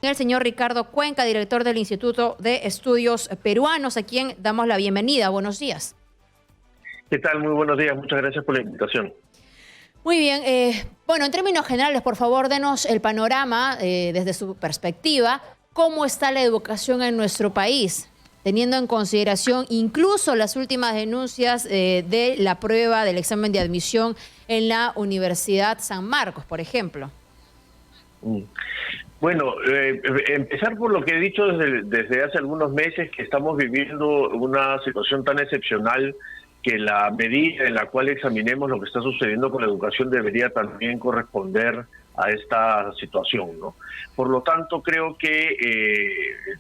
El señor Ricardo Cuenca, director del Instituto de Estudios Peruanos, a quien damos la bienvenida. Buenos días. ¿Qué tal? Muy buenos días. Muchas gracias por la invitación. Muy bien. Bueno, en términos generales, por favor, denos el panorama desde su perspectiva. ¿Cómo está la educación en nuestro país? Teniendo en consideración incluso las últimas denuncias de la prueba del examen de admisión en la Universidad San Marcos, por ejemplo. Bueno, empezar por lo que he dicho desde hace algunos meses, que estamos viviendo una situación tan excepcional que la medida en la cual examinemos lo que está sucediendo con la educación debería también corresponder a esta situación, ¿no? Por lo tanto, creo que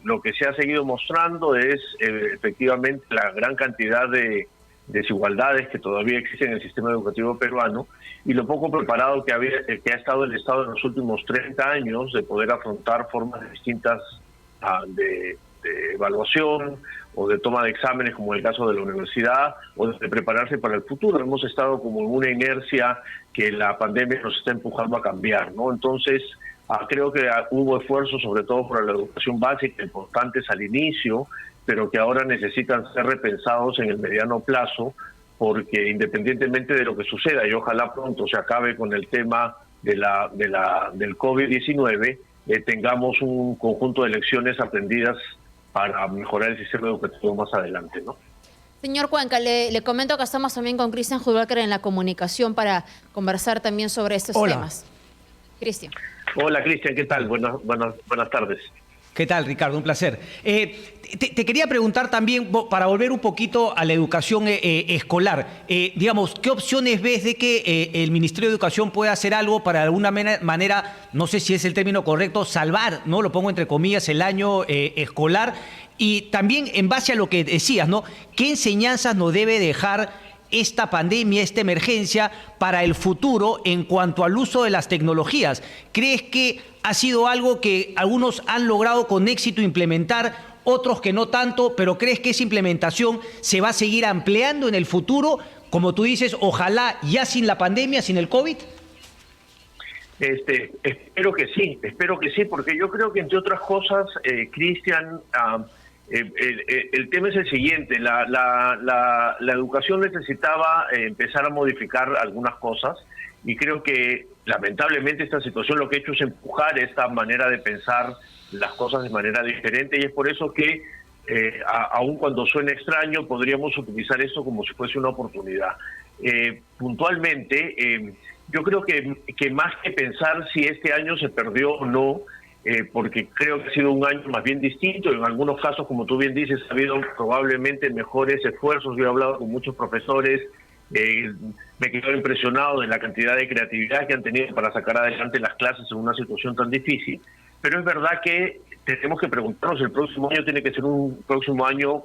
lo que se ha seguido mostrando es efectivamente la gran cantidad de desigualdades que todavía existen en el sistema educativo peruano y lo poco preparado que ha estado el Estado en los últimos 30 años de poder afrontar formas distintas de evaluación o de toma de exámenes, como en el caso de la universidad, o de prepararse para el futuro. Hemos estado como en una inercia que la pandemia nos está empujando a cambiar, ¿no? Entonces, creo que hubo esfuerzos, sobre todo por la educación básica, importantes al inicio, pero que ahora necesitan ser repensados en el mediano plazo, porque independientemente de lo que suceda, y ojalá pronto se acabe con el tema del COVID-19, tengamos un conjunto de lecciones aprendidas para mejorar el sistema educativo más adelante, ¿no? Señor Cuenca, le comento que estamos también con Cristian Judvalker en la comunicación para conversar también sobre estos temas. Cristian. Hola, Cristian, ¿qué tal? Buenas tardes. ¿Qué tal, Ricardo? Un placer. Te quería preguntar también, para volver un poquito a la educación escolar, digamos, ¿qué opciones ves de que el Ministerio de Educación pueda hacer algo para de alguna manera, no sé si es el término correcto, salvar, ¿no? Lo pongo entre comillas, el año escolar? Y también en base a lo que decías, ¿no? ¿Qué enseñanzas nos debe dejar esta pandemia, esta emergencia, para el futuro en cuanto al uso de las tecnologías? ¿Crees que ha sido algo que algunos han logrado con éxito implementar, otros que no tanto, pero crees que esa implementación se va a seguir ampliando en el futuro? Como tú dices, ojalá ya sin la pandemia, sin el COVID. Espero que sí, porque yo creo que, entre otras cosas, Cristian, el tema es el siguiente: la educación necesitaba empezar a modificar algunas cosas, y creo que lamentablemente esta situación lo que ha hecho es empujar esta manera de pensar las cosas de manera diferente, y es por eso que aun cuando suene extraño, podríamos utilizar esto como si fuese una oportunidad. Puntualmente, yo creo que más que pensar si este año se perdió o no, porque creo que ha sido un año más bien distinto. En algunos casos, como tú bien dices, ha habido probablemente mejores esfuerzos. Yo he hablado con muchos profesores, me quedo impresionado de la cantidad de creatividad que han tenido para sacar adelante las clases en una situación tan difícil. Pero es verdad que tenemos que preguntarnos, el próximo año tiene que ser un próximo año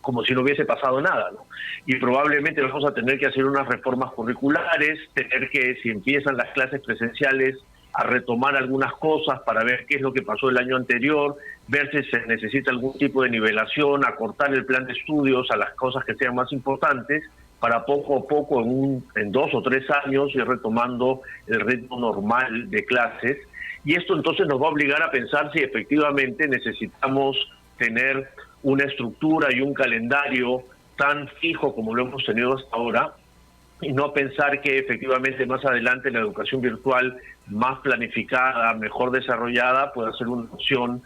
como si no hubiese pasado nada, ¿no? Y probablemente vamos a tener que hacer unas reformas curriculares, tener que, si empiezan las clases presenciales, a retomar algunas cosas para ver qué es lo que pasó el año anterior, ver si se necesita algún tipo de nivelación, acortar el plan de estudios a las cosas que sean más importantes, para poco a poco, en 2 o 3 años, ir retomando el ritmo normal de clases. Y esto entonces nos va a obligar a pensar si efectivamente necesitamos tener una estructura y un calendario tan fijo como lo hemos tenido hasta ahora, y no pensar que efectivamente más adelante la educación virtual más planificada, mejor desarrollada, puede ser una opción,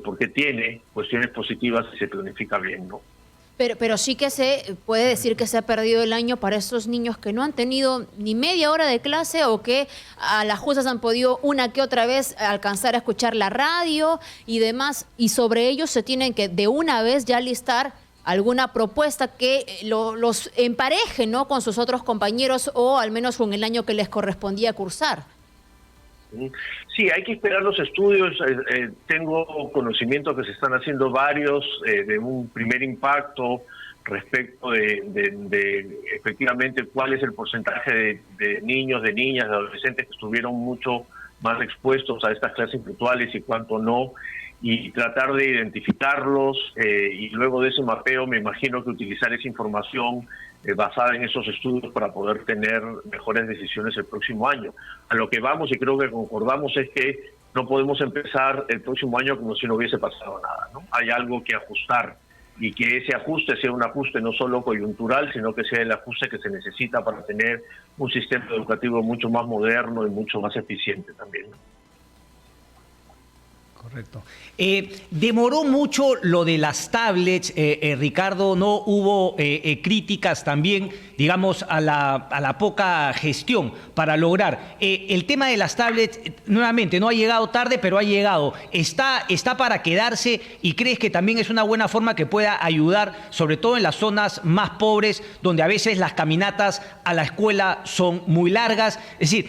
porque tiene cuestiones positivas si se planifica bien, ¿no? Pero sí que se puede decir que se ha perdido el año para estos niños que no han tenido ni media hora de clase, o que a las justas han podido una que otra vez alcanzar a escuchar la radio y demás, y sobre ellos se tienen que de una vez ya listar alguna propuesta que los empareje, ¿no?, con sus otros compañeros, o al menos con el año que les correspondía cursar. Sí, hay que esperar los estudios. Tengo conocimiento que se están haciendo varios de un primer impacto respecto de efectivamente cuál es el porcentaje de niños, de niñas, de adolescentes que estuvieron mucho más expuestos a estas clases virtuales y cuánto no, y tratar de identificarlos, y luego de ese mapeo me imagino que utilizar esa información basada en esos estudios para poder tener mejores decisiones el próximo año. A lo que vamos, y creo que concordamos, es que no podemos empezar el próximo año como si no hubiese pasado nada, ¿no? Hay algo que ajustar, y que ese ajuste sea un ajuste no solo coyuntural, sino que sea el ajuste que se necesita para tener un sistema educativo mucho más moderno y mucho más eficiente también, ¿no? Correcto. Demoró mucho lo de las tablets, Ricardo, no hubo críticas también, digamos, a la poca gestión para lograr. El tema de las tablets, nuevamente, no ha llegado tarde, pero ha llegado. Está para quedarse, y crees que también es una buena forma que pueda ayudar, sobre todo en las zonas más pobres, donde a veces las caminatas a la escuela son muy largas. Es decir,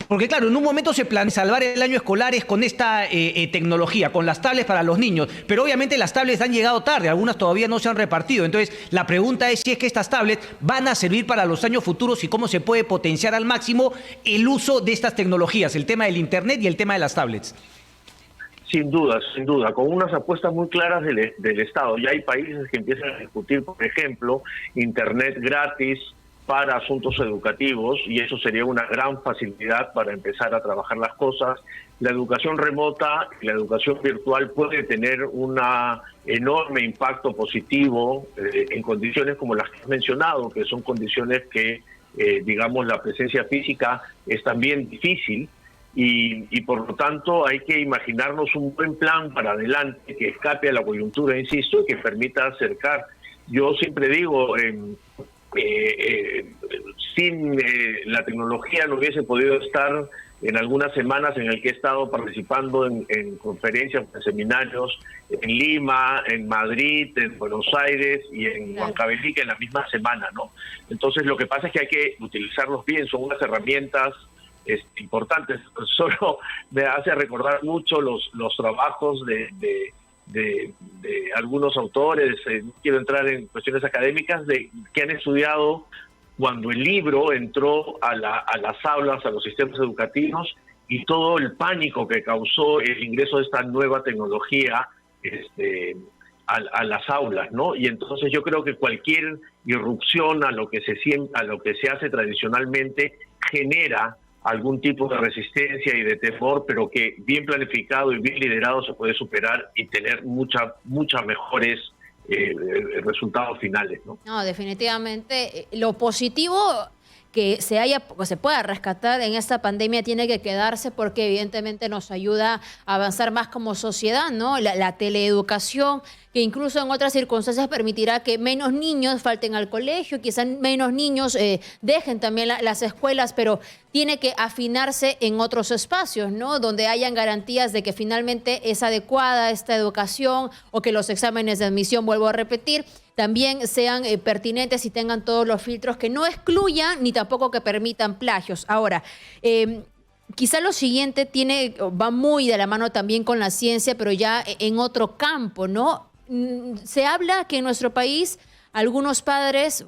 porque claro, en un momento se planea salvar el año escolar es con esta tecnología, con las tablets para los niños, pero obviamente las tablets han llegado tarde, algunas todavía no se han repartido. Entonces, la pregunta es si es que estas tablets van a servir para los años futuros y cómo se puede potenciar al máximo el uso de estas tecnologías, el tema del Internet y el tema de las tablets. Sin duda, con unas apuestas muy claras del Estado. Ya hay países que empiezan a discutir, por ejemplo, Internet gratis para asuntos educativos, y eso sería una gran facilidad para empezar a trabajar las cosas. La educación remota y la educación virtual puede tener un enorme impacto positivo en condiciones como las que has mencionado, que son condiciones que, digamos, la presencia física es también difícil, y por lo tanto hay que imaginarnos un buen plan para adelante que escape a la coyuntura, insisto, y que permita acercar. Yo siempre digo, sin la tecnología no hubiese podido estar en algunas semanas en el que he estado participando en conferencias, en seminarios en Lima, en Madrid, en Buenos Aires y en Huancavelica en la misma semana, ¿no? Entonces lo que pasa es que hay que utilizarlos bien, son unas herramientas importantes. Solo me hace recordar mucho los trabajos de algunos autores, no quiero entrar en cuestiones académicas, que han estudiado cuando el libro entró a las aulas, a los sistemas educativos, y todo el pánico que causó el ingreso de esta nueva tecnología a las aulas, ¿no? Y entonces yo creo que cualquier irrupción a lo que se hace tradicionalmente genera algún tipo de resistencia y de temor, pero que bien planificado y bien liderado se puede superar y tener muchas mejores resultados finales, ¿no? No, definitivamente lo positivo que se pueda rescatar en esta pandemia tiene que quedarse, porque evidentemente nos ayuda a avanzar más como sociedad, ¿no? La teleeducación, que incluso en otras circunstancias permitirá que menos niños falten al colegio, quizás menos niños dejen también las escuelas, pero tiene que afinarse en otros espacios, ¿no? Donde hayan garantías de que finalmente es adecuada esta educación, o que los exámenes de admisión, vuelvo a repetir, también sean pertinentes y tengan todos los filtros que no excluyan ni tampoco que permitan plagios. Ahora, quizá lo siguiente va muy de la mano también con la ciencia, pero ya en otro campo, ¿no? Se habla que en nuestro país muchos padres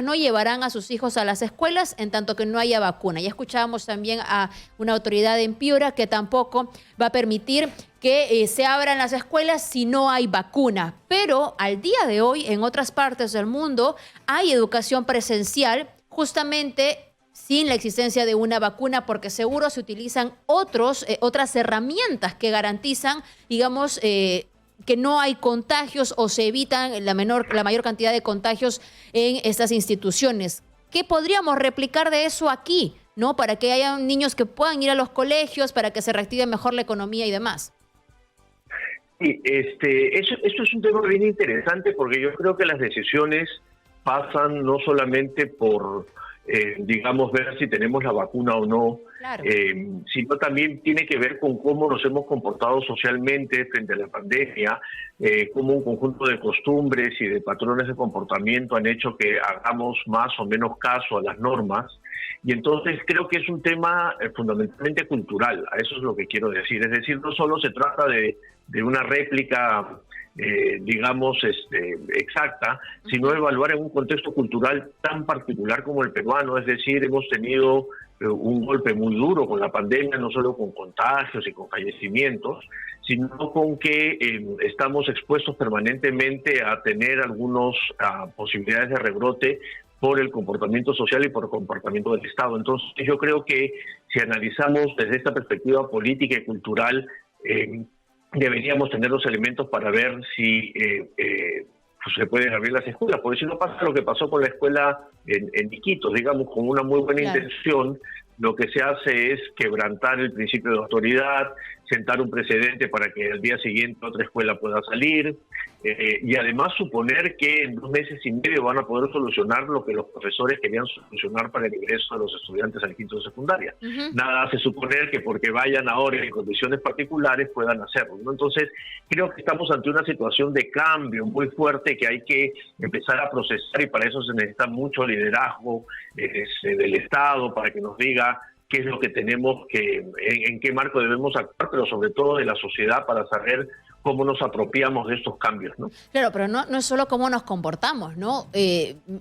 no llevarán a sus hijos a las escuelas en tanto que no haya vacuna. Ya escuchábamos también a una autoridad en Piura que tampoco va a permitir que se abran las escuelas si no hay vacuna. Pero al día de hoy, en otras partes del mundo, hay educación presencial justamente sin la existencia de una vacuna, porque seguro se utilizan otras herramientas que garantizan, digamos, que no hay contagios, o se evitan la mayor cantidad de contagios en estas instituciones. ¿Qué podríamos replicar de eso aquí, ¿no? Para que haya niños que puedan ir a los colegios, para que se reactive mejor la economía y demás. Sí, eso es un tema bien interesante, porque yo creo que las decisiones pasan no solamente por, digamos, ver si tenemos la vacuna o no, claro, sino también tiene que ver con cómo nos hemos comportado socialmente frente a la pandemia, cómo un conjunto de costumbres y de patrones de comportamiento han hecho que hagamos más o menos caso a las normas. Y entonces creo que es un tema fundamentalmente cultural, a eso es lo que quiero decir. Es decir, no solo se trata de una réplica, digamos, exacta, sino evaluar en un contexto cultural tan particular como el peruano. Es decir, hemos tenido un golpe muy duro con la pandemia, no solo con contagios y con fallecimientos, sino con que estamos expuestos permanentemente a tener algunas posibilidades de rebrote por el comportamiento social y por el comportamiento del Estado. Entonces yo creo que si analizamos desde esta perspectiva política y cultural, deberíamos tener los elementos para ver si pues se pueden abrir las escuelas, porque si no pasa lo que pasó con la escuela en Iquitos, digamos, con una muy buena intención, lo que se hace es quebrantar el principio de autoridad, sentar un precedente para que al día siguiente otra escuela pueda salir, y además suponer que en 2 meses y medio van a poder solucionar lo que los profesores querían solucionar para el ingreso de los estudiantes al quinto de secundaria. Nada hace suponer que porque vayan ahora en condiciones particulares puedan hacerlo, ¿no? Entonces, creo que estamos ante una situación de cambio muy fuerte que hay que empezar a procesar, y para eso se necesita mucho liderazgo del Estado para que nos diga qué es lo que tenemos que, en qué marco debemos actuar, pero sobre todo de la sociedad para saber cómo nos apropiamos de estos cambios, ¿no? Claro, pero no es solo cómo nos comportamos, ¿no?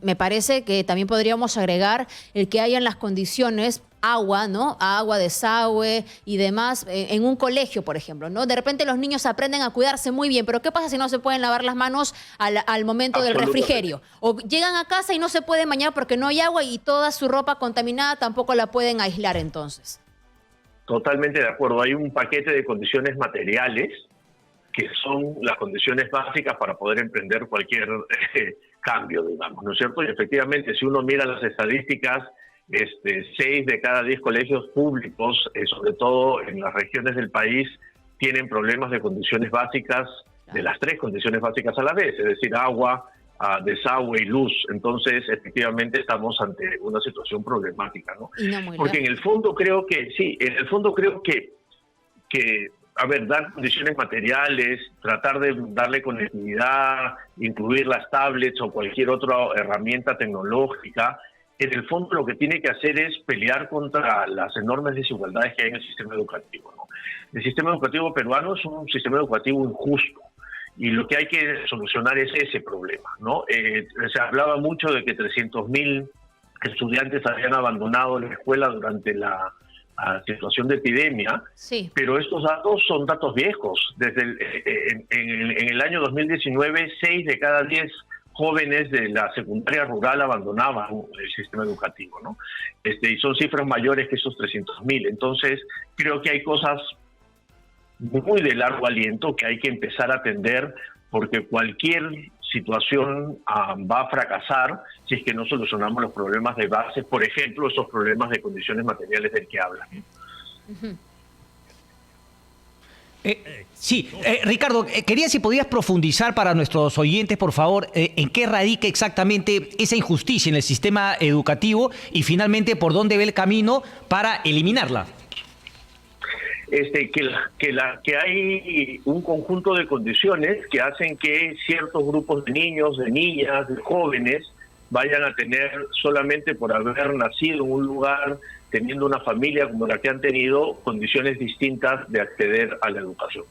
Me parece que también podríamos agregar el que hayan las condiciones, agua, ¿no? Agua, desagüe y demás, en un colegio, por ejemplo, ¿no? De repente los niños aprenden a cuidarse muy bien, pero ¿qué pasa si no se pueden lavar las manos al momento del refrigerio? O llegan a casa y no se pueden bañar porque no hay agua y toda su ropa contaminada tampoco la pueden aislar entonces. Totalmente de acuerdo. Hay un paquete de condiciones materiales que son las condiciones básicas para poder emprender cualquier cambio, digamos, ¿no es cierto? Y efectivamente, si uno mira las estadísticas, 6 de cada 10 colegios públicos, sobre todo en las regiones del país, tienen problemas de condiciones básicas, de las 3 condiciones básicas a la vez, es decir, agua, desagüe y luz. Entonces, efectivamente, estamos ante una situación problemática, ¿no? Porque en el fondo creo que, a ver, dar condiciones materiales, tratar de darle conectividad, incluir las tablets o cualquier otra herramienta tecnológica, en el fondo lo que tiene que hacer es pelear contra las enormes desigualdades que hay en el sistema educativo, ¿no? El sistema educativo peruano es un sistema educativo injusto y lo que hay que solucionar es ese problema, ¿no? Se hablaba mucho de que 300.000 estudiantes habían abandonado la escuela durante la situación de epidemia, sí, pero estos datos son datos viejos. Desde en el año 2019, 6 de cada 10 jóvenes de la secundaria rural abandonaban el sistema educativo, ¿no? Y son cifras mayores que esos 300.000. Entonces, creo que hay cosas muy de largo aliento que hay que empezar a atender, porque cualquier situación va a fracasar si es que no solucionamos los problemas de base, por ejemplo, esos problemas de condiciones materiales del que hablan. Sí, Ricardo, quería si podías profundizar para nuestros oyentes, por favor, en qué radica exactamente esa injusticia en el sistema educativo y finalmente por dónde ve el camino para eliminarla. Que hay un conjunto de condiciones que hacen que ciertos grupos de niños, de niñas, de jóvenes vayan a tener, solamente por haber nacido en un lugar, teniendo una familia como la que han tenido, condiciones distintas de acceder a la educación.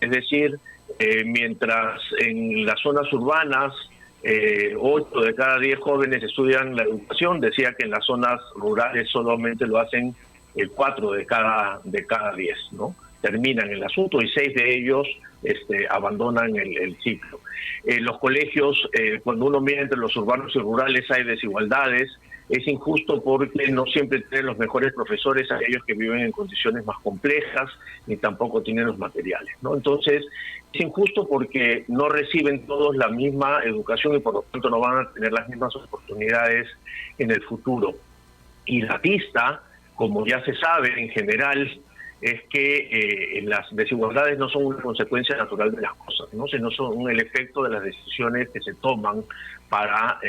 Es decir, mientras en las zonas urbanas 8 de cada 10 jóvenes estudian la educación, decía que en las zonas rurales solamente lo hacen 4 de cada 10, ¿no? Terminan el asunto y 6 de ellos abandonan el ciclo. Los colegios, cuando uno mira entre los urbanos y rurales, hay desigualdades. Es injusto porque no siempre tienen los mejores profesores aquellos que viven en condiciones más complejas, ni tampoco tienen los materiales, ¿no? Entonces, es injusto porque no reciben todos la misma educación y por lo tanto no van a tener las mismas oportunidades en el futuro. Y la pista, como ya se sabe en general, es que las desigualdades no son una consecuencia natural de las cosas, ¿no? Sino son el efecto de las decisiones que se toman para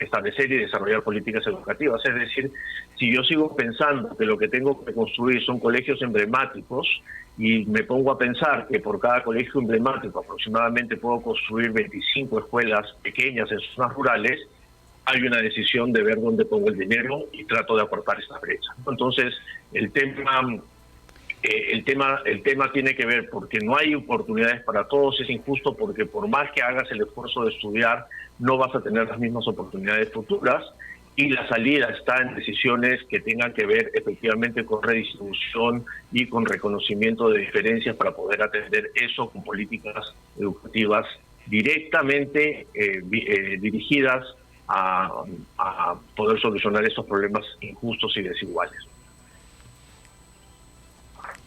establecer y desarrollar políticas educativas. Es decir, si yo sigo pensando que lo que tengo que construir son colegios emblemáticos y me pongo a pensar que por cada colegio emblemático aproximadamente puedo construir 25 escuelas pequeñas en zonas rurales, hay una decisión de ver dónde pongo el dinero y trato de acortar esta brecha. Entonces, el tema tiene que ver porque no hay oportunidades para todos, es injusto porque por más que hagas el esfuerzo de estudiar, no vas a tener las mismas oportunidades futuras, y la salida está en decisiones que tengan que ver efectivamente con redistribución y con reconocimiento de diferencias para poder atender eso con políticas educativas directamente dirigidas a poder solucionar estos problemas injustos y desiguales.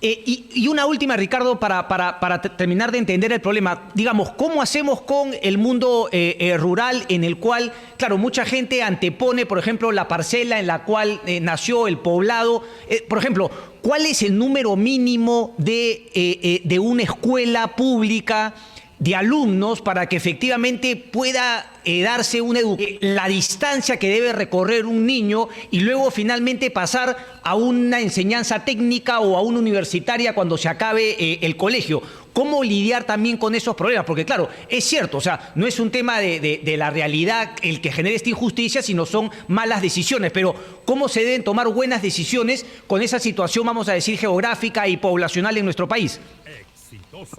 Y una última, Ricardo, para terminar de entender el problema. Digamos, ¿cómo hacemos con el mundo rural en el cual, claro, mucha gente antepone, por ejemplo, la parcela en la cual nació el poblado? Por ejemplo, ¿cuál es el número mínimo de una escuela pública de alumnos para que efectivamente pueda darse una educación, la distancia que debe recorrer un niño y luego finalmente pasar a una enseñanza técnica o a una universitaria cuando se acabe el colegio? ¿Cómo lidiar también con esos problemas? Porque claro, es cierto, o sea, no es un tema de la realidad el que genere esta injusticia, sino son malas decisiones. Pero ¿cómo se deben tomar buenas decisiones con esa situación, vamos a decir, geográfica y poblacional en nuestro país?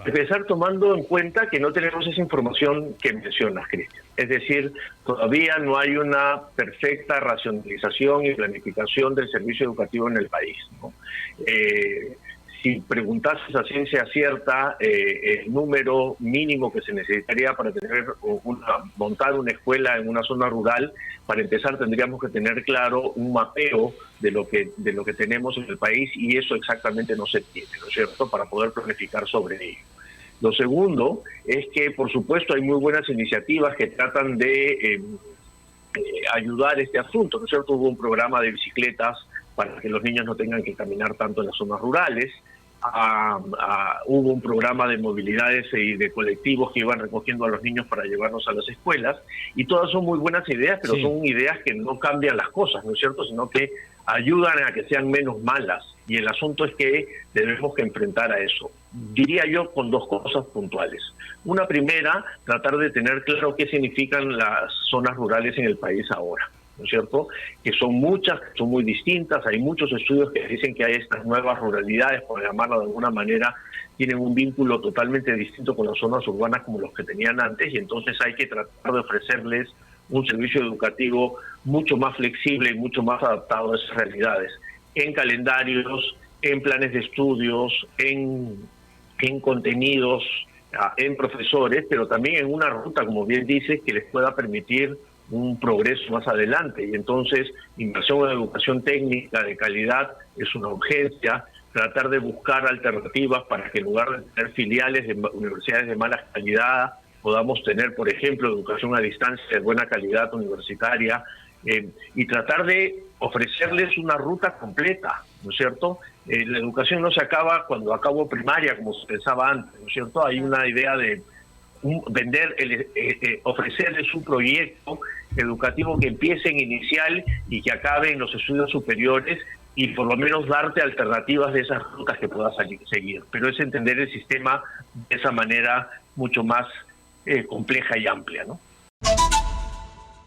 Empezar tomando en cuenta que no tenemos esa información que mencionas, Cristian. Es decir, todavía no hay una perfecta racionalización y planificación del servicio educativo en el país, ¿no? Si preguntases a ciencia cierta el número mínimo que se necesitaría para montar una escuela en una zona rural, para empezar tendríamos que tener claro un mapeo de lo que tenemos en el país, y eso exactamente no se tiene, ¿no es cierto?, para poder planificar sobre ello. Lo segundo es que, por supuesto, hay muy buenas iniciativas que tratan de ayudar este asunto, ¿no es cierto? Hubo un programa de bicicletas para que los niños no tengan que caminar tanto en las zonas rurales. Hubo un programa de movilidades y de colectivos que iban recogiendo a los niños para llevarlos a las escuelas, y todas son muy buenas ideas, pero sí, son ideas que no cambian las cosas, ¿no es cierto?, sino que ayudan a que sean menos malas, y el asunto es que debemos que enfrentar a eso. Diría yo con dos cosas puntuales. Una primera, tratar de tener claro qué significan las zonas rurales en el país ahora, ¿no es cierto?, que son muchas, que son muy distintas. Hay muchos estudios que dicen que hay estas nuevas ruralidades, por llamarlo de alguna manera, tienen un vínculo totalmente distinto con las zonas urbanas como los que tenían antes, y entonces hay que tratar de ofrecerles un servicio educativo mucho más flexible y mucho más adaptado a esas realidades, en calendarios, en planes de estudios, en contenidos, en profesores, pero también en una ruta, como bien dices, que les pueda permitir un progreso más adelante. Y entonces, inversión en educación técnica de calidad es una urgencia. Tratar de buscar alternativas para que en lugar de tener filiales de universidades de mala calidad, podamos tener, por ejemplo, educación a distancia de buena calidad universitaria, y tratar de ofrecerles una ruta completa, ¿no es cierto? La educación no se acaba cuando acabo primaria, como se pensaba antes, ¿no es cierto? Hay una idea de ofrecerles un proyecto educativo que empiece en inicial y que acabe en los estudios superiores, y por lo menos darte alternativas de esas rutas que puedas seguir. Pero es entender el sistema de esa manera mucho más compleja y amplia, ¿no?